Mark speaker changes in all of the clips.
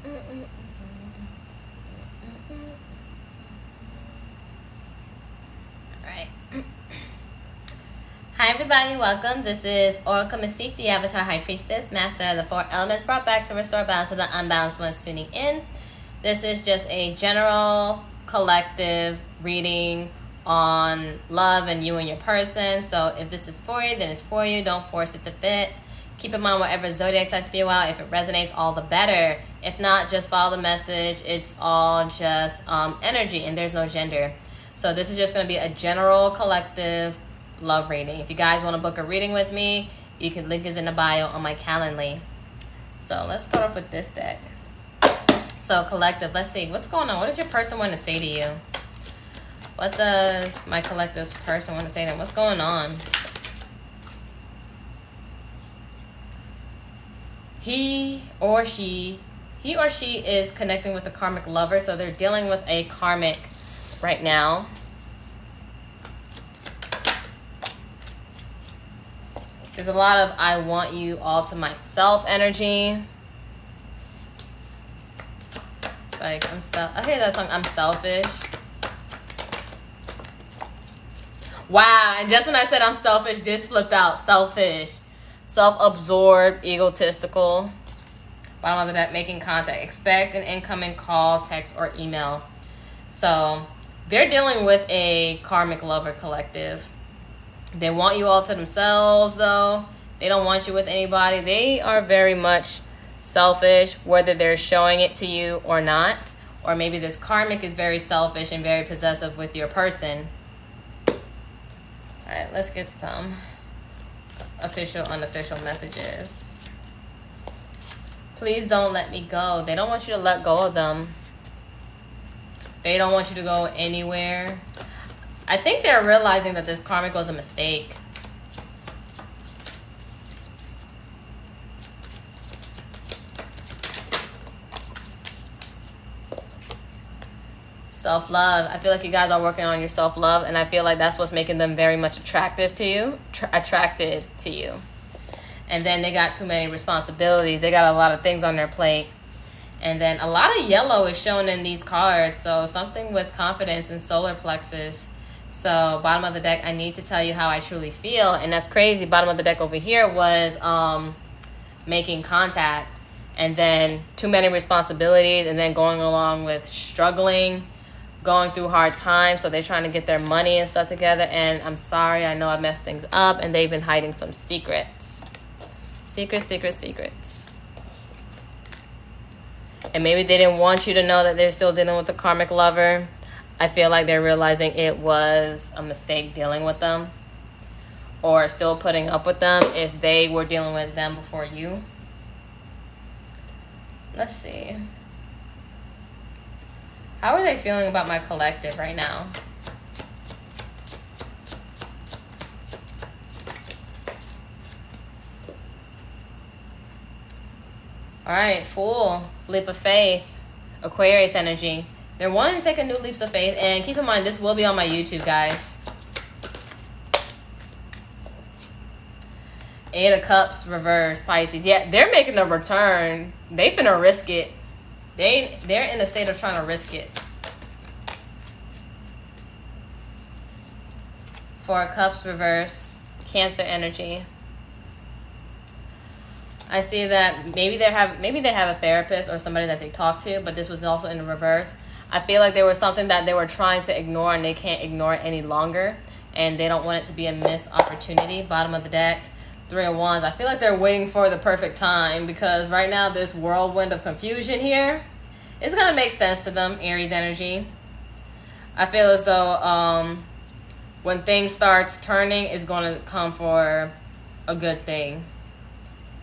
Speaker 1: Alright. Hi everybody, welcome. This is Oracle Mystique, the Avatar High Priestess, Master of the Four Elements, brought back to restore balance to the unbalanced ones tuning in. This is just a general collective reading on love and you and your person. So if this is for you, then it's for you. Don't force it to fit. Keep in mind whatever zodiac sign spew out. If it resonates, all the better. If not, just follow the message. It's all just energy, and there's no gender. So this is just going to be a general collective love reading. If you guys want to book a reading with me, you can, link is in the bio on my Calendly. So let's start off with this deck. So collective, let's see what's going on. What does your person want to say to you? What does my collective's person want to say to them? What's going on? He or she is connecting with a karmic lover, so they're dealing with a karmic right now. There's a lot of I want you all to myself energy. Like I hear that song, I'm selfish. Wow, and just when I said I'm selfish, this flipped out. Selfish. Self-absorbed, egotistical. Bottom of the deck, making contact. Expect an incoming call, text, or email. So they're dealing with a karmic lover collective. They want you all to themselves, though. They don't want you with anybody. They are very much selfish, whether they're showing it to you or not. Or maybe this karmic is very selfish and very possessive with your person. All right, let's get some official, unofficial messages. Please don't let me go. They don't want you to let go of them. They don't want you to go anywhere. I think they're realizing that this karmic was a mistake. Self-love. I feel like you guys are working on your self-love, and I feel like that's what's making them very much attracted to you. And then they got too many responsibilities. They got a lot of things on their plate. And then a lot of yellow is shown in these cards. So something with confidence and solar plexus. So bottom of the deck, I need to tell you how I truly feel. And that's crazy. Bottom of the deck over here was making contact. And then too many responsibilities. And then going along with struggling, going through hard times. So they're trying to get their money and stuff together. And I'm sorry, I know I messed things up. And they've been hiding some secrets. Secrets. And maybe they didn't want you to know that they're still dealing with a karmic lover. I feel like they're realizing it was a mistake dealing with them. Or still putting up with them if they were dealing with them before you. Let's see. How are they feeling about my collective right now? All right, Fool, leap of faith, Aquarius energy. They're wanting to take a new leaps of faith, and keep in mind, this will be on my YouTube, guys. Eight of Cups, reverse, Pisces. Yeah, they're making a return. They finna risk it. They're in a state of trying to risk it. Four of Cups, reverse, Cancer energy. I see that maybe they have a therapist or somebody that they talk to, but this was also in the reverse. I feel like there was something that they were trying to ignore and they can't ignore it any longer, and they don't want it to be a missed opportunity. Bottom of the deck, Three of Wands. I feel like they're waiting for the perfect time, because right now this whirlwind of confusion here, it's going to make sense to them, Aries energy. I feel as though when things starts turning, it's going to come for a good thing.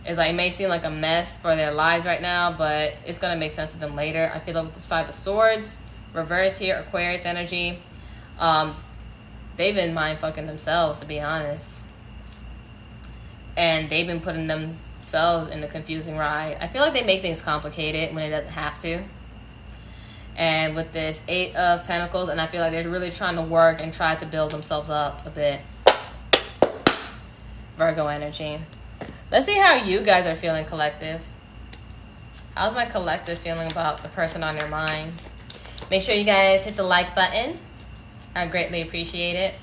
Speaker 1: It's like, it may seem like a mess for their lives right now, but it's going to make sense to them later. I feel like with this Five of Swords, reverse here, Aquarius energy, they've been mind fucking themselves, to be honest. And they've been putting themselves in a confusing ride. I feel like they make things complicated when it doesn't have to. And with this Eight of Pentacles, and I feel like they're really trying to work and try to build themselves up a bit. Virgo energy. Let's see how you guys are feeling, collective. How's my collective feeling about the person on your mind? Make sure you guys hit the like button. I greatly appreciate it.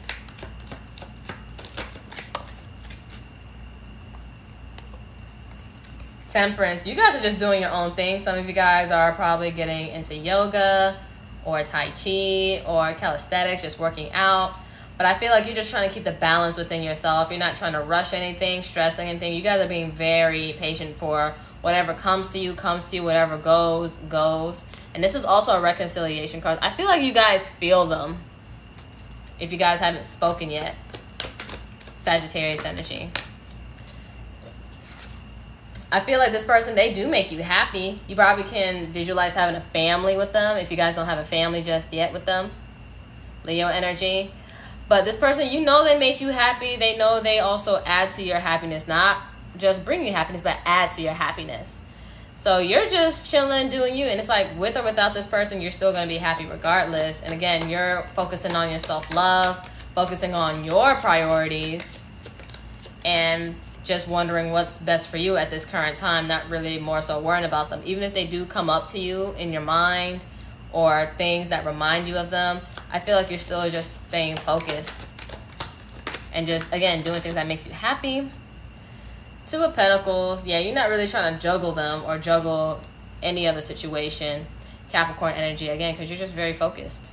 Speaker 1: Temperance. You guys are just doing your own thing. Some of you guys are probably getting into yoga or Tai Chi or calisthenics, just working out. But I feel like you're just trying to keep the balance within yourself. You're not trying to rush anything, stress anything. You guys are being very patient for whatever comes to you, whatever goes, goes. And this is also a reconciliation card. I feel like you guys feel them if you guys haven't spoken yet. Sagittarius energy. I feel like this person, they do make you happy. You probably can visualize having a family with them if you guys don't have a family just yet with them. Leo energy. But this person, you know they make you happy. They know they also add to your happiness. Not just bring you happiness, but add to your happiness. So you're just chilling, doing you. And it's like with or without this person, you're still going to be happy regardless. And again, you're focusing on your self-love, focusing on your priorities, and just wondering what's best for you at this current time, not really more so worrying about them. Even if they do come up to you in your mind or things that remind you of them, I feel like you're still just staying focused and just, again, doing things that makes you happy. Two of Pentacles. Yeah, you're not really trying to juggle them or juggle any other situation. Capricorn energy, again, because you're just very focused.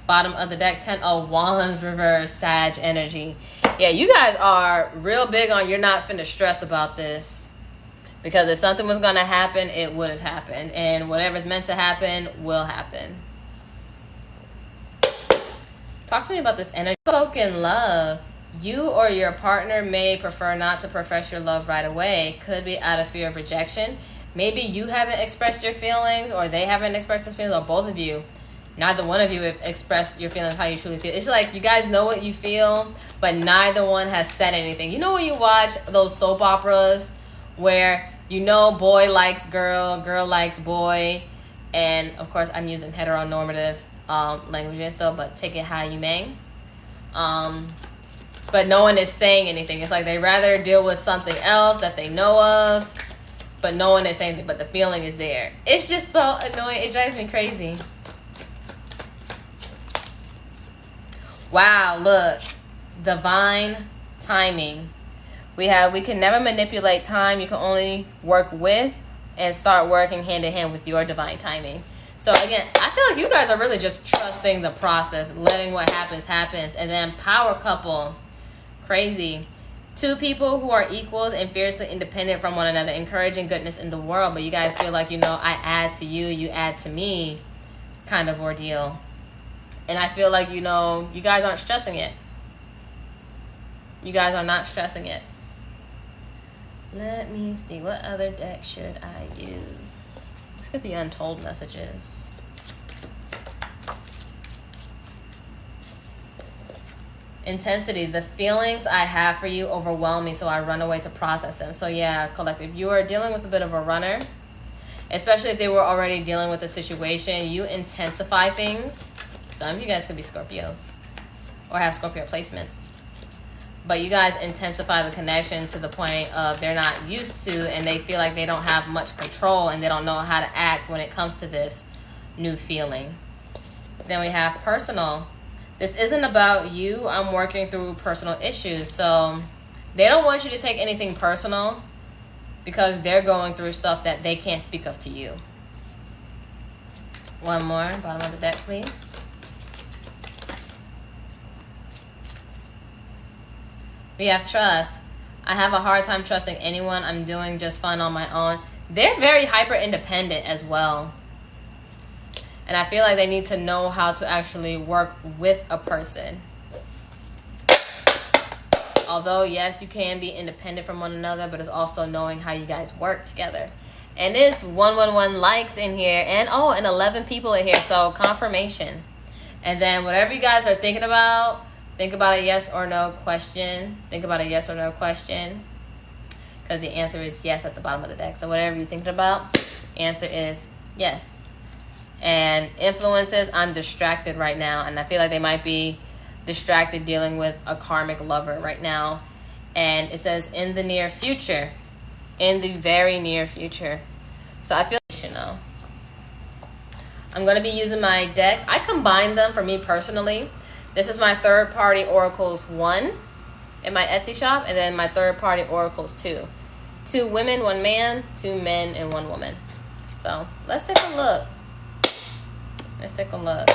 Speaker 1: Bottom of the deck, 10 of Wands reverse, Sag energy. Yeah, you guys are real big on you're not finna stress about this. Because if something was going to happen, it would have happened. And whatever's meant to happen will happen. Talk to me about this energy. Spoken love. You or your partner may prefer not to profess your love right away. Could be out of fear of rejection. Maybe you haven't expressed your feelings, or they haven't expressed their feelings, or both of you. Neither one of you have expressed your feelings, how you truly feel. It's like you guys know what you feel, but neither one has said anything. You know when you watch those soap operas where you know boy likes girl, girl likes boy, and of course I'm using heteronormative language and stuff, but take it how you may. But no one is saying anything. It's like they rather deal with something else that they know of, but no one is saying anything, but the feeling is there. It's just so annoying. It drives me crazy. Wow, look. Divine timing. We can never manipulate time. You can only work with and start working hand in hand with your divine timing. So again, I feel like you guys are really just trusting the process, letting what happens, happens. And then power couple. Crazy. Two people who are equals and fiercely independent from one another, encouraging goodness in the world. But you guys feel like, you know, I add to you, you add to me kind of ordeal. And I feel like, you know, you guys aren't stressing it. You guys are not stressing it. Let me see. What other deck should I use? Let's get the untold messages. Intensity. The feelings I have for you overwhelm me, so I run away to process them. So yeah, collective. You are dealing with a bit of a runner. Especially if they were already dealing with a situation. You intensify things. Some of you guys could be Scorpios or have Scorpio placements. But you guys intensify the connection to the point of they're not used to, and they feel like they don't have much control and they don't know how to act when it comes to this new feeling. Then we have personal. This isn't about you. I'm working through personal issues. So they don't want you to take anything personal because they're going through stuff that they can't speak of to you. One more. Bottom of the deck, please. We have trust. I have a hard time trusting anyone. I'm doing just fine on my own. They're very hyper independent as well. And I feel like they need to know how to actually work with a person. Although, yes, you can be independent from one another, but it's also knowing how you guys work together. And it's 111 likes in here. And, oh, and 11 people are here. So, confirmation. And then whatever you guys are thinking about, think about a yes or no question. Think about a yes or no question. Because the answer is yes at the bottom of the deck. So whatever you're thinking about, answer is yes. And influences, I'm distracted right now. And I feel like they might be distracted dealing with a karmic lover right now. And it says in the near future. in the very near future. So I feel, you know, I'm going to be using my decks. I combined them for me personally. This is my third party oracles 1 in my Etsy shop, and then my third party oracles 2. 2 women, 1 man, 2 men, and 1 woman. So let's take a look. Let's take a look.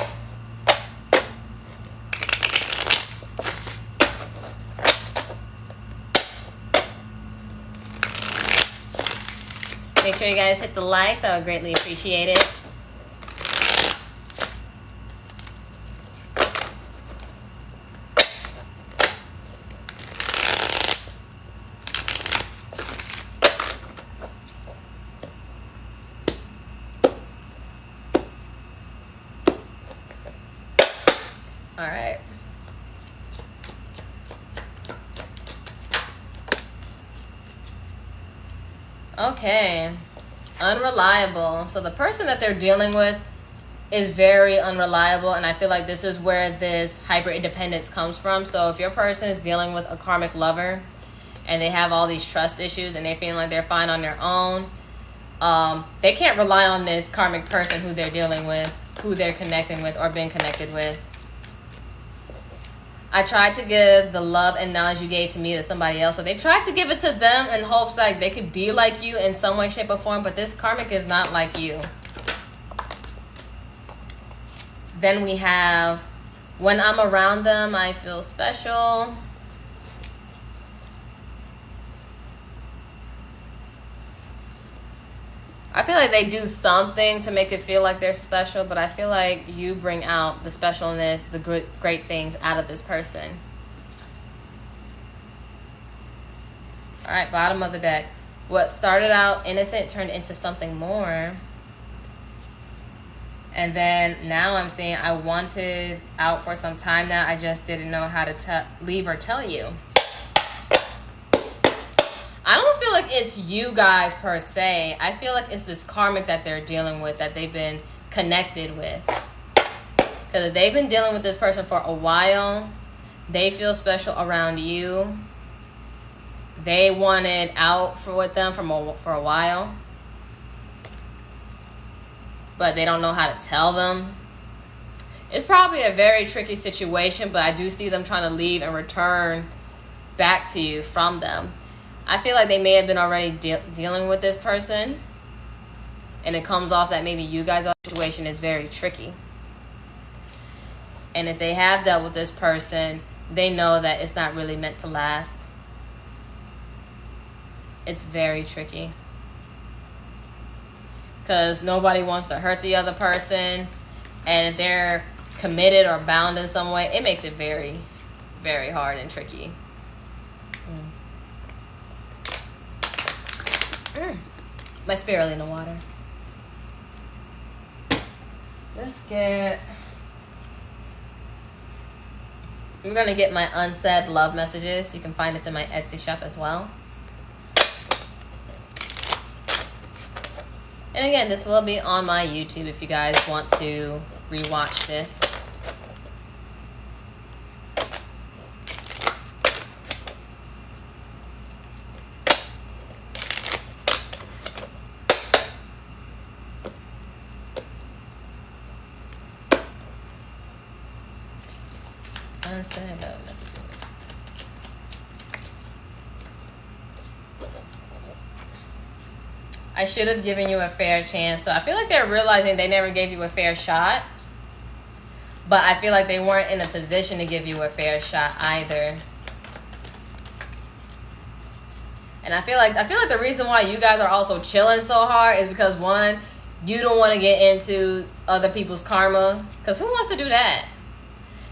Speaker 1: Make sure you guys hit the likes. I would greatly appreciate it. All right. Okay. Unreliable. So the person that they're dealing with is very unreliable, and I feel like this is where this hyper independence comes from. So if your person is dealing with a karmic lover and they have all these trust issues and they feel like they're fine on their own, they can't rely on this karmic person who they're dealing with, who they're connecting with or been connected with. I tried to give the love and knowledge you gave to me to somebody else. So they tried to give it to them in hopes like they could be like you in some way, shape, or form. But this karmic is not like you. Then we have, when I'm around them, I feel special. I feel like they do something to make it feel like they're special, but I feel like you bring out the specialness, the great things out of this person. All right, bottom of the deck. What started out innocent turned into something more. And then now I'm seeing I wanted out for some time now. I just didn't know how to leave or tell you. I don't feel like it's you guys per se. I feel like it's this karmic that they're dealing with, that they've been connected with. Because if they've been dealing with this person for a while, they feel special around you. They wanted out with them for a while, but they don't know how to tell them. It's probably a very tricky situation, but I do see them trying to leave and return back to you from them. I feel like they may have been already dealing with this person, and it comes off that maybe you guys' situation is very tricky. And if they have dealt with this person, they know that it's not really meant to last. It's very tricky. Because nobody wants to hurt the other person, and if they're committed or bound in some way, it makes it very, very hard and tricky. My spirulina in the water. We're going to get my unsaid love messages. You can find this in my Etsy shop as well. And again, this will be on my YouTube if you guys want to rewatch this. I should have given you a fair chance. So I feel like they're realizing they never gave you a fair shot. But I feel like they weren't in a position to give you a fair shot either. And I feel like the reason why you guys are also chilling so hard is because, one, you don't want to get into other people's karma. Because who wants to do that?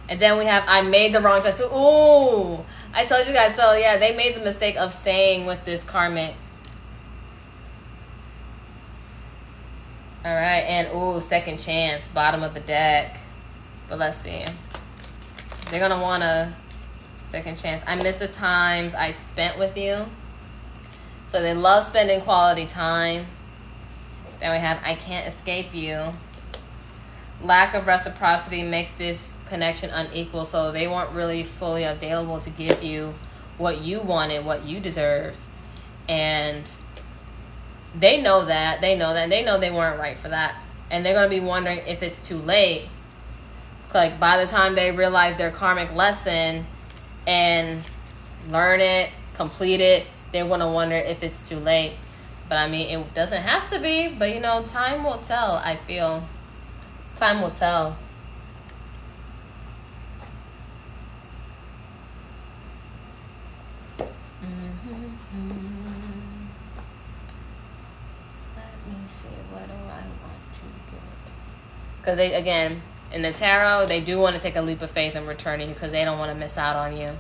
Speaker 1: And then we have, I made the wrong choice. Ooh, I told you guys. So yeah, they made the mistake of staying with this karmic. All right, and ooh, second chance, bottom of the deck. But let's see. They're gonna want a second chance. I miss the times I spent with you. So they love spending quality time. Then we have, I can't escape you. Lack of reciprocity makes this connection unequal. So they weren't really fully available to give you what you wanted, what you deserved. And They know that. They know that. And they know they weren't right for that. And they're going to be wondering if it's too late. Like, by the time they realize their karmic lesson and learn it, complete it, they're going to wonder if it's too late. But, I mean, it doesn't have to be. But, you know, time will tell, I feel. Time will tell. Because they, again, in the tarot, they do want to take a leap of faith and return you because they don't want to miss out on you.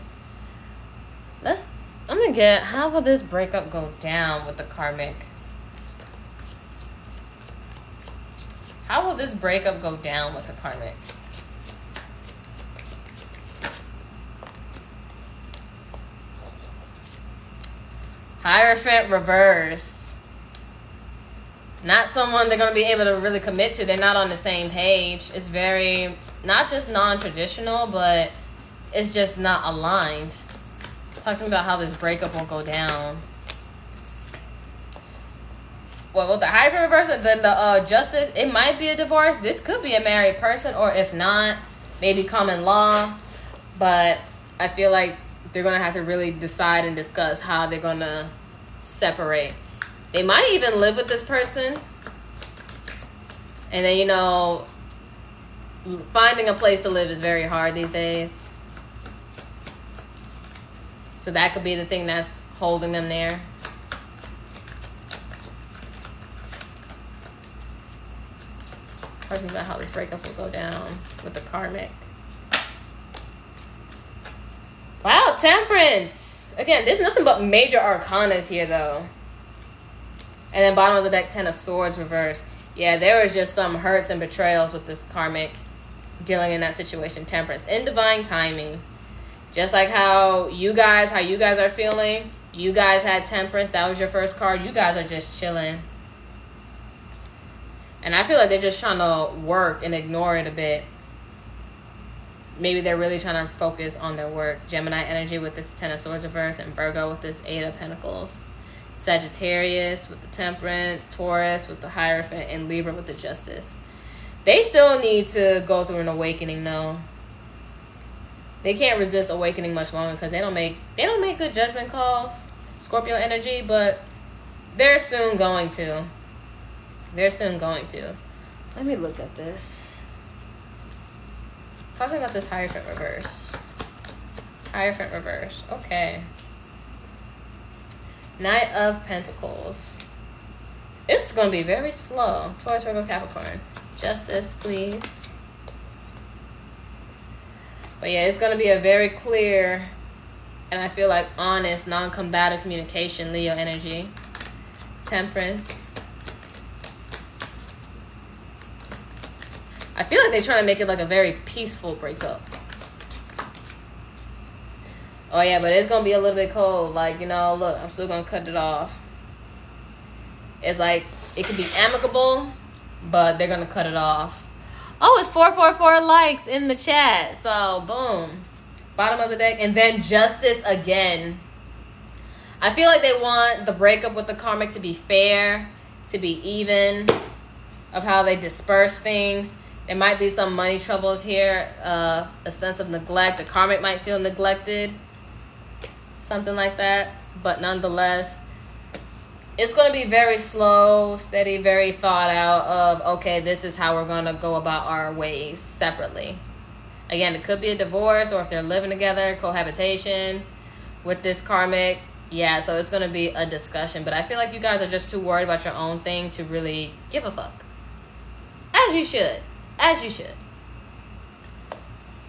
Speaker 1: I'm going to get, how will this breakup go down with the karmic? How will this breakup go down with the karmic? Hierophant reverse. Not someone they're going to be able to really commit to. They're not on the same page. It's very, not just non-traditional, but it's just not aligned. Talking about how this breakup will go down. Well, with the Hierophant reverse and then the Justice, it might be a divorce. This could be a married person, or if not, maybe common law. But I feel like they're going to have to really decide and discuss how they're going to separate. They might even live with this person. And then, you know, finding a place to live is very hard these days. So that could be the thing that's holding them there. Talking about how this breakup will go down with the karmic. Wow, Temperance. Again, there's nothing but major arcanas here, though. And then bottom of the deck, 10 of Swords reversed. Yeah, there was just some hurts and betrayals with this karmic dealing in that situation. Temperance. In divine timing. Just like how you guys are feeling. You guys had Temperance. That was your first card. You guys are just chilling. And I feel like they're just trying to work and ignore it a bit. Maybe they're really trying to focus on their work. Gemini energy with this 10 of Swords reverse. And Virgo with this 8 of Pentacles. Sagittarius with the Temperance, Taurus with the Hierophant, and Libra with the Justice. They still need to go through an awakening, though. They can't resist awakening much longer because they don't make good judgment calls. Scorpio energy, but they're soon going to. They're soon going to. Let me look at this. Talking about this Hierophant reverse. Hierophant reverse. Okay. Knight of Pentacles. It's going to be very slow. Taurus, Virgo, Capricorn. Justice, please. But yeah, it's going to be a very clear and I feel like honest, non-combative communication, Leo energy. Temperance. I feel like they're trying to make it like a very peaceful breakup. Oh yeah, but it's going to be a little bit cold. Like, you know, look, I'm still going to cut it off. It's like, it could be amicable, but they're going to cut it off. Oh, it's 444 likes in the chat. So, boom. Bottom of the deck. And then Justice again. I feel like they want the breakup with the karmic to be fair, to be even, of how they disperse things. There might be some money troubles here, a sense of neglect. The karmic might feel neglected, something like that. But nonetheless, it's going to be very slow, steady, very thought out of, okay, this is how we're going to go about our ways separately. Again, it could be a divorce, or if they're living together, cohabitation with this karmic. Yeah, so it's going to be a discussion. But I feel like you guys are just too worried about your own thing to really give a fuck. As you should. As you should.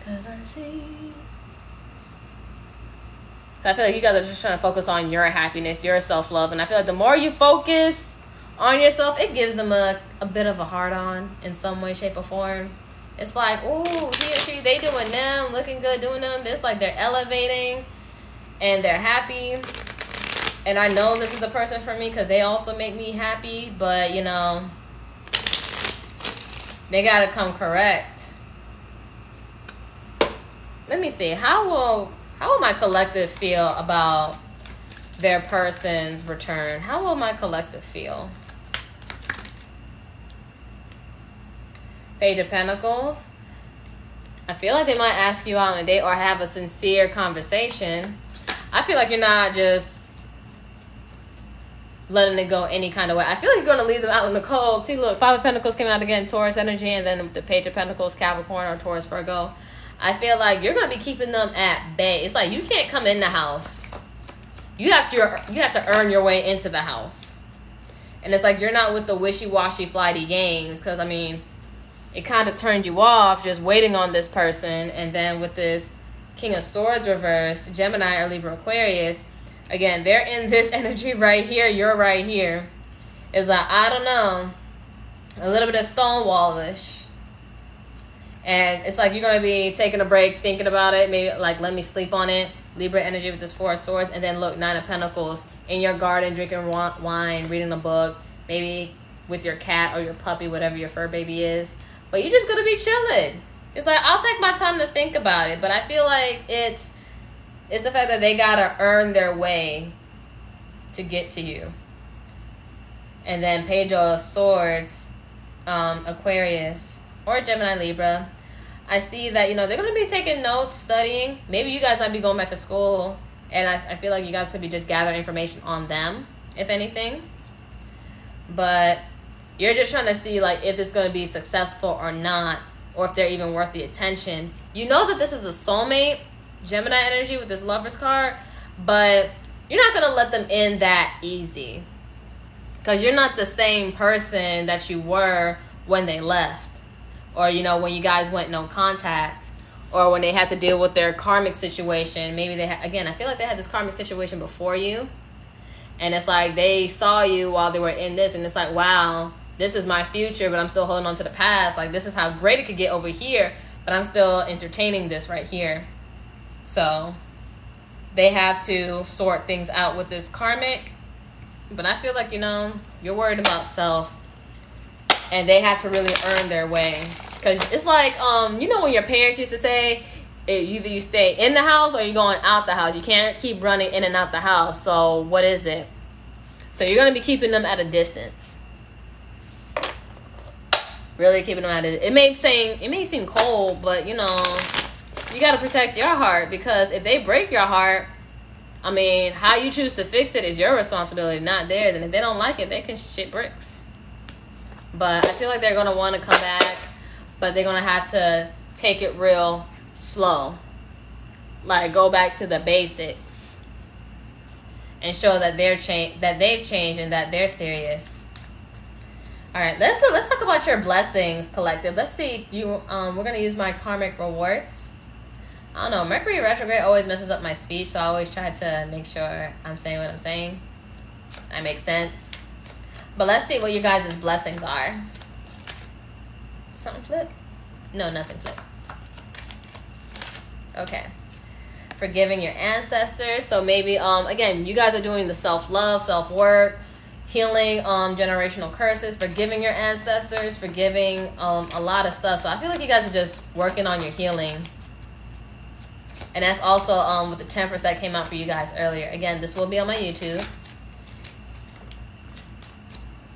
Speaker 1: 'Cause I see. I feel like you guys are just trying to focus on your happiness, your self-love. And I feel like the more you focus on yourself, it gives them a bit of a hard-on in some way, shape, or form. It's like, ooh, he or she, they doing them, looking good, doing them. It's like they're elevating and they're happy. And I know this is the person for me because they also make me happy. But, you know, they got to come correct. Let me see. How will my collective feel about their person's return? How will my collective feel? Page of Pentacles. I feel like they might ask you out on a date or have a sincere conversation. I feel like you're not just letting it go any kind of way. I feel like you're going to leave them out in the cold. See, look, Five of Pentacles came out again, Taurus energy, and then the Page of Pentacles, Capricorn or Taurus, Virgo. I feel like you're going to be keeping them at bay. It's like you can't come in the house. You have to earn your way into the house. And it's like you're not with the wishy-washy, flighty games. Because, I mean, it kind of turned you off just waiting on this person. And then with this King of Swords reverse, Gemini or Libra, Aquarius, again, they're in this energy right here. You're right here. It's like, I don't know, a little bit of stonewallish. And it's like you're going to be taking a break, thinking about it. Maybe like, let me sleep on it. Libra energy with this Four of Swords. And then look, Nine of Pentacles. In your garden, drinking wine, reading a book. Maybe with your cat or your puppy, whatever your fur baby is. But you're just going to be chilling. It's like, I'll take my time to think about it. But I feel like it's the fact that they got to earn their way to get to you. And then Page of Swords, Aquarius or Gemini, Libra. I see that, they're going to be taking notes, studying. Maybe you guys might be going back to school. And I feel like you guys could be just gathering information on them, if anything. But you're just trying to see, like, if it's going to be successful or not. Or if they're even worth the attention. You know that this is a soulmate, Gemini energy with this Lover's card. But you're not going to let them in that easy. Because you're not the same person that you were when they left. Or, when you guys went no contact. Or when they had to deal with their karmic situation. Maybe they had, again, I feel like they had this karmic situation before you. And it's like they saw you while they were in this. And it's like, wow, this is my future, but I'm still holding on to the past. Like, this is how great it could get over here. But I'm still entertaining this right here. So they have to sort things out with this karmic. But I feel like, you're worried about self. And they have to really earn their way. Because it's like, when your parents used to say, either you stay in the house or you're going out the house. You can't keep running in and out the house. So what is it? So you're going to be keeping them at a distance. Really keeping them at a distance. It may seem cold, but, you got to protect your heart. Because if they break your heart, I mean, how you choose to fix it is your responsibility, not theirs. And if they don't like it, they can shit bricks. But I feel like they're going to want to come back. But they're going to have to take it real slow. Like, go back to the basics. And show that they've changed and that they're serious. Alright, let's talk about your blessings, collective. Let's see. We're going to use my karmic rewards. I don't know. Mercury retrograde always messes up my speech. So I always try to make sure I'm saying what I'm saying. That makes sense. But let's see what you guys' blessings are. Something flip? No, nothing flip. Okay. Forgiving your ancestors. So maybe, again, you guys are doing the self-love, self-work, healing generational curses, forgiving your ancestors, forgiving a lot of stuff. So I feel like you guys are just working on your healing. And that's also with the Temperance that came out for you guys earlier. Again, this will be on my YouTube.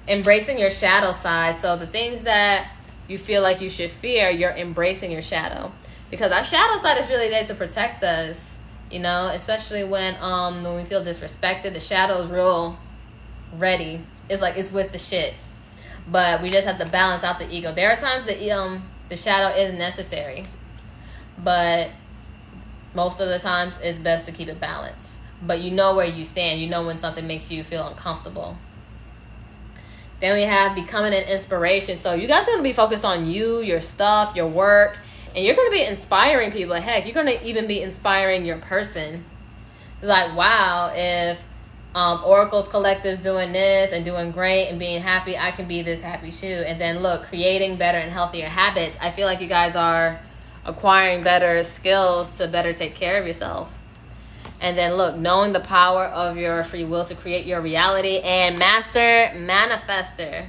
Speaker 1: Embracing your shadow side. So the things that you feel like you should fear, you're embracing your shadow. Because our shadow side is really there to protect us, especially when we feel disrespected. The shadow is real ready. It's like it's with the shits. But we just have to balance out the ego. There are times that the shadow is necessary. But most of the times it's best to keep it balanced. But you know where you stand. You know when something makes you feel uncomfortable. Then we have becoming an inspiration. So you guys are going to be focused on you, your stuff, your work. And you're going to be inspiring people. Heck, you're going to even be inspiring your person. It's like, wow, if Oracle's Collective's doing this and doing great and being happy, I can be this happy too. And then look, creating better and healthier habits. I feel like you guys are acquiring better skills to better take care of yourself. And then look, knowing the power of your free will to create your reality. And master manifester.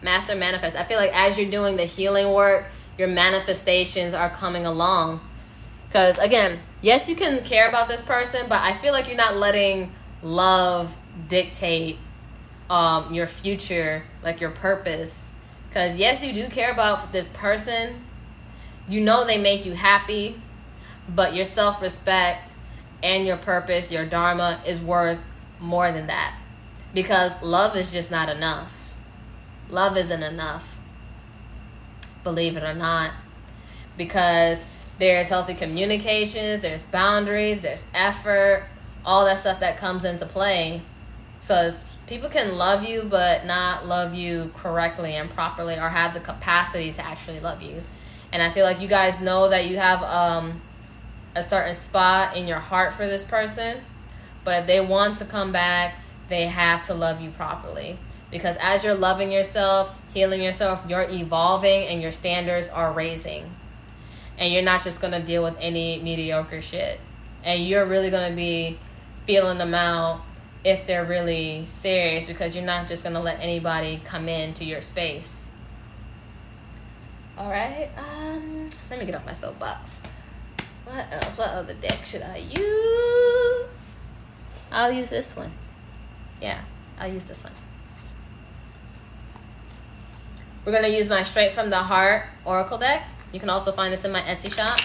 Speaker 1: Master manifest. I feel like as you're doing the healing work, your manifestations are coming along. Because again, yes, you can care about this person, but I feel like you're not letting love dictate your future, like your purpose. Because yes, you do care about this person. You know they make you happy, but your self-respect and your purpose, your dharma, is worth more than that. Because love is just not enough. Love isn't enough. Believe it or not. Because there's healthy communications, there's boundaries, there's effort, all that stuff that comes into play. So people can love you, but not love you correctly and properly, or have the capacity to actually love you. And I feel like you guys know that you have a certain spot in your heart for this person. But if they want to come back, they have to love you properly. Because as you're loving yourself, healing yourself, you're evolving and your standards are raising. And you're not just going to deal with any mediocre shit. And you're really going to be feeling them out if they're really serious, because you're not just going to let anybody come into your space. Alright, let me get off my soapbox. What else? What other deck should I use? I'll use this one. Yeah, I'll use this one. We're going to use my Straight from the Heart Oracle deck. You can also find this in my Etsy shop.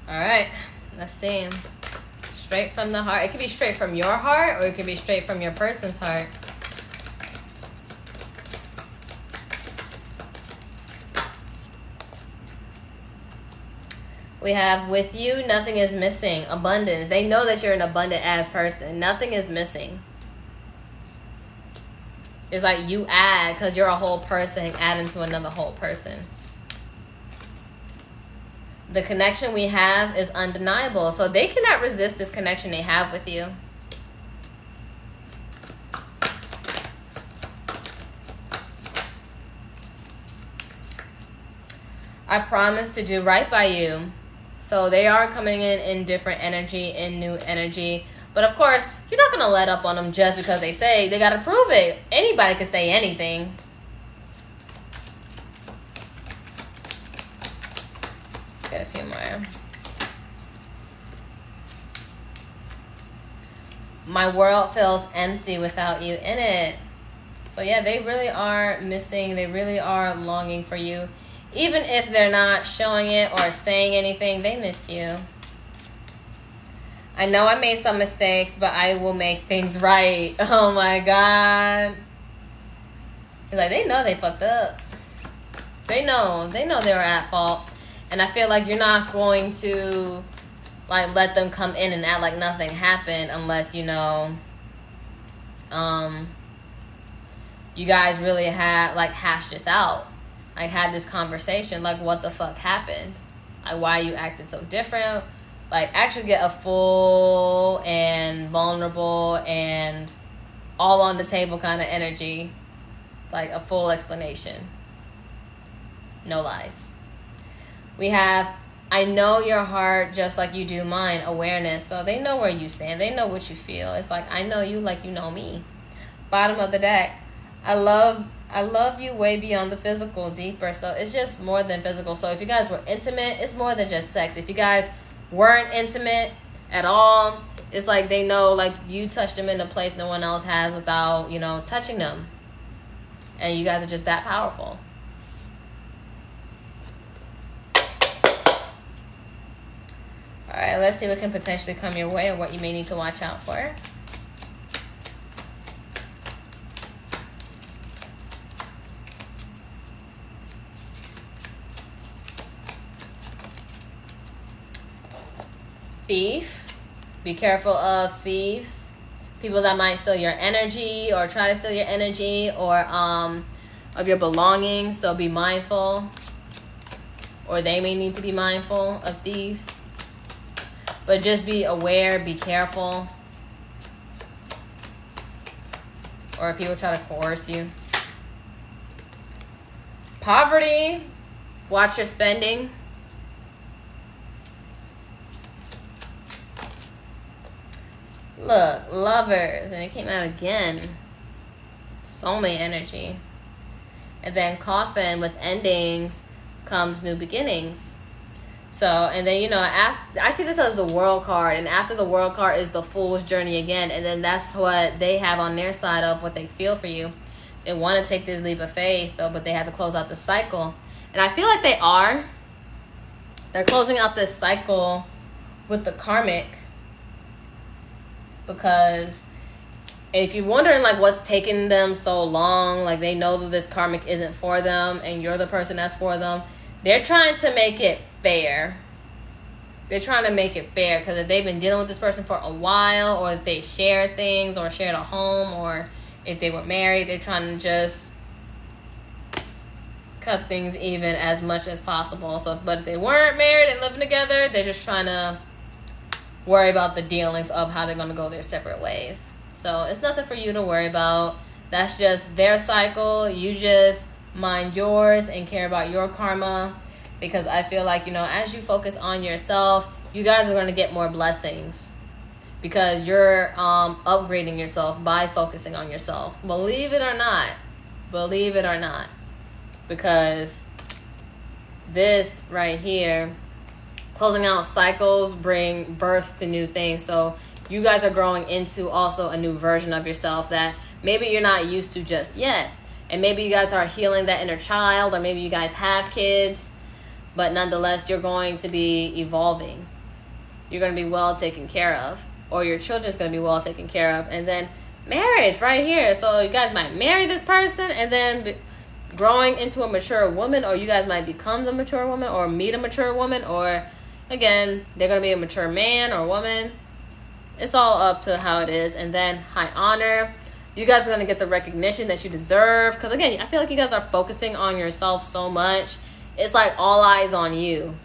Speaker 1: Alright, let's see. Straight from the heart. It could be straight from your heart, or it could be straight from your person's heart. We have, with you, nothing is missing. Abundance. They know that you're an abundant ass person. Nothing is missing. It's like you add, because you're a whole person, add into another whole person. The connection we have is undeniable. So they cannot resist this connection they have with you. I promise to do right by you. So they are coming in different energy, in new energy. But of course, you're not going to let up on them just because they say. They got to prove it. Anybody can say anything. Get a few more. My world feels empty without you in it. So yeah, they really are missing. They really are longing for you. Even if they're not showing it or saying anything, they miss you. I know I made some mistakes, but I will make things right. Oh my God. It's like, they know they fucked up. They know they were at fault. And I feel like you're not going to like let them come in and act like nothing happened unless, you know, you guys really had like hashed this out. Like had this conversation, like what the fuck happened? Like why you acted so different? Like actually get a full and vulnerable and all on the table kind of energy. Like a full explanation. No lies. We have, I know your heart just like you do mine, awareness. So they know where you stand. They know what you feel. It's like, I know you like you know me. Bottom of the deck. I love you way beyond the physical, deeper. So it's just more than physical. So if you guys were intimate, it's more than just sex. If you guys weren't intimate at all, it's like they know like you touched them in a place no one else has without, you know, touching them. And you guys are just that powerful. Alright, let's see what can potentially come your way or what you may need to watch out for. Thief. Be careful of thieves. People that might steal your energy or try to steal your energy or of your belongings. So be mindful. Or they may need to be mindful of thieves. But just be aware, be careful. Or if people try to coerce you. Poverty. Watch your spending. Look, Lovers. And it came out again. Soulmate energy. And then Coffin, with endings comes new beginnings. So, and then, you know, after, I see this as the World card, and after the World card is the Fool's journey again, and then that's what they have on their side of what they feel for you. They want to take this leap of faith, though, but they have to close out the cycle. And I feel like they are. They're closing out this cycle with the karmic, because if you're wondering, like, what's taking them so long, like, they know that this karmic isn't for them, and you're the person that's for them. They're trying to make it fair. They're trying to make it fair, because if they've been dealing with this person for a while, or if they share things, or shared a home, or if they were married, they're trying to just cut things even as much as possible. So, but if they weren't married and living together, they're just trying to worry about the dealings of how they're going to go their separate ways. So it's nothing for you to worry about. That's just their cycle. You just mind yours and care about your karma, because I feel like, you know, as you focus on yourself, you guys are going to get more blessings, because you're upgrading yourself by focusing on yourself. Believe it or not. Believe it or not. Because this right here, closing out cycles bring births to new things. So you guys are growing into also a new version of yourself that maybe you're not used to just yet. And maybe you guys are healing that inner child, or maybe you guys have kids, but nonetheless, you're going to be evolving. You're going to be well taken care of, or your children's going to be well taken care of. And then marriage right here. So you guys might marry this person and then growing into a mature woman, or you guys might become the mature woman, or meet a mature woman, or again, they're going to be a mature man or woman. It's all up to how it is. And then high honor. You guys are going to get the recognition that you deserve. Because again, I feel like you guys are focusing on yourself so much. It's like all eyes on you.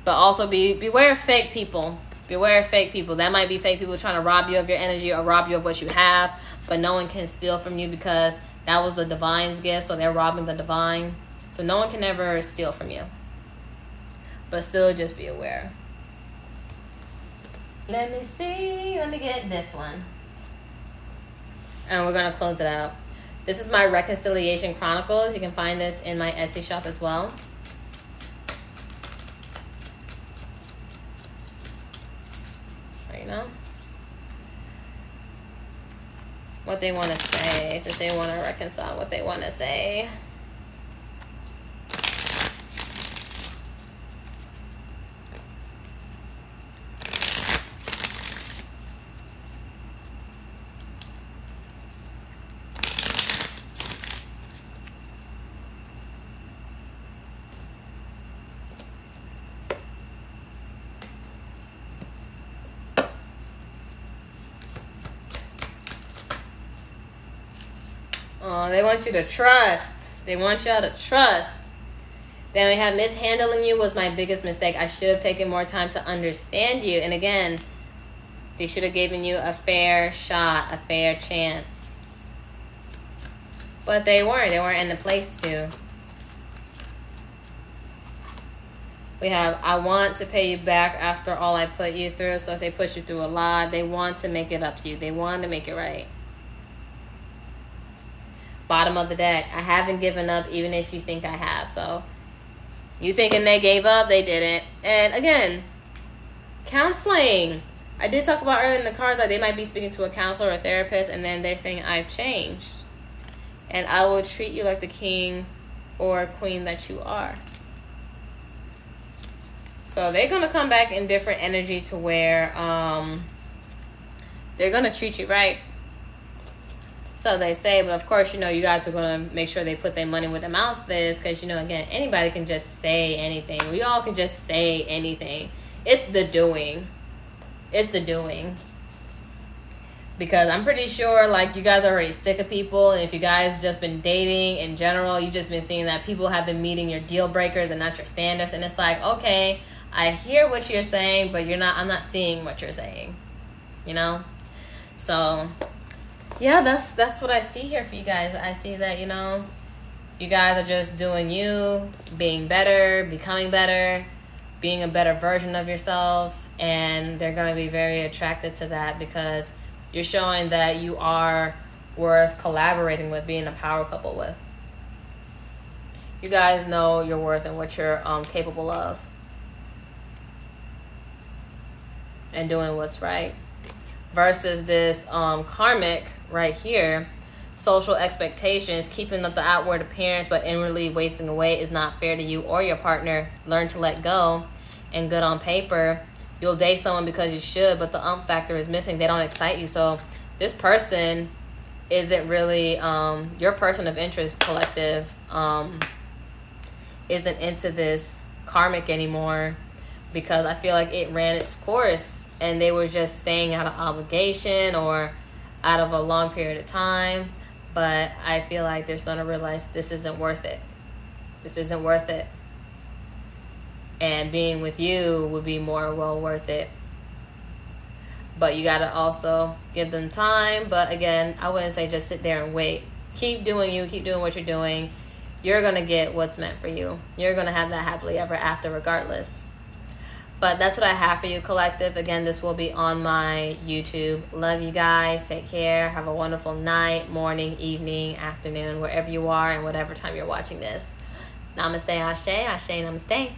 Speaker 1: But also beware of fake people. Beware of fake people. That might be fake people trying to rob you of your energy or rob you of what you have. But no one can steal from you, because that was the divine's gift. So they're robbing the divine. So no one can ever steal from you. But still, just be aware. Let me see. Let me get this one. And we're going to close it out. This is my Reconciliation Chronicles. You can find this in my Etsy shop as well. Right now. What they want to say. Since they want to reconcile what they want to say. They want you to trust. They want y'all to trust. Then we have mishandling you was my biggest mistake. I should have taken more time to understand you. And again, they should have given you a fair shot, a fair chance. But they weren't. They weren't in the place to. We have, I want to pay you back after all I put you through. So if they put you through a lot, they want to make it up to you. They want to make it right. Bottom of the deck. I haven't given up, even if you think I have. So you thinking they gave up, they didn't. And again, counseling. I did talk about earlier in the cards, like they might be speaking to a counselor or a therapist, and then they're saying, I've changed. And I will treat you like the king or queen that you are. So they're going to come back in different energy to where they're going to treat you right. So they say, but of course, you know, you guys are going to make sure they put their money where their mouth is, because, you know, again, anybody can just say anything. We all can just say anything. It's the doing. It's the doing. Because I'm pretty sure, like, you guys are already sick of people. And if you guys just been dating in general, you've just been seeing that people have been meeting your deal breakers and not your standards. And it's like, okay, I hear what you're saying, but I'm not seeing what you're saying, you know? So, yeah, that's what I see here for you guys. I see that, you know, you guys are just doing you, being better, becoming better, being a better version of yourselves, and they're going to be very attracted to that because you're showing that you are worth collaborating with, being a power couple with. You guys know your worth and what you're capable of, and doing what's right. Versus this karmic right here, social expectations, keeping up the outward appearance but inwardly wasting away is not fair to you or your partner. Learn to let go. And good on paper, you'll date someone because you should, but the factor is missing. They don't excite you. So this person isn't really your person of interest collective, isn't into this karmic anymore, because I feel like it ran its course and they were just staying out of obligation or out of a long period of time. But I feel like they're starting to realize this isn't worth it. This isn't worth it. And being with you would be more well worth it. But you got to also give them time. But again, I wouldn't say just sit there and wait. Keep doing you. Keep doing what you're doing. You're going to get what's meant for you. You're going to have that happily ever after regardless. But that's what I have for you, collective. Again, this will be on my YouTube. Love you guys. Take care. Have a wonderful night, morning, evening, afternoon, wherever you are and whatever time you're watching this. Namaste, Ashe. Ashe, namaste.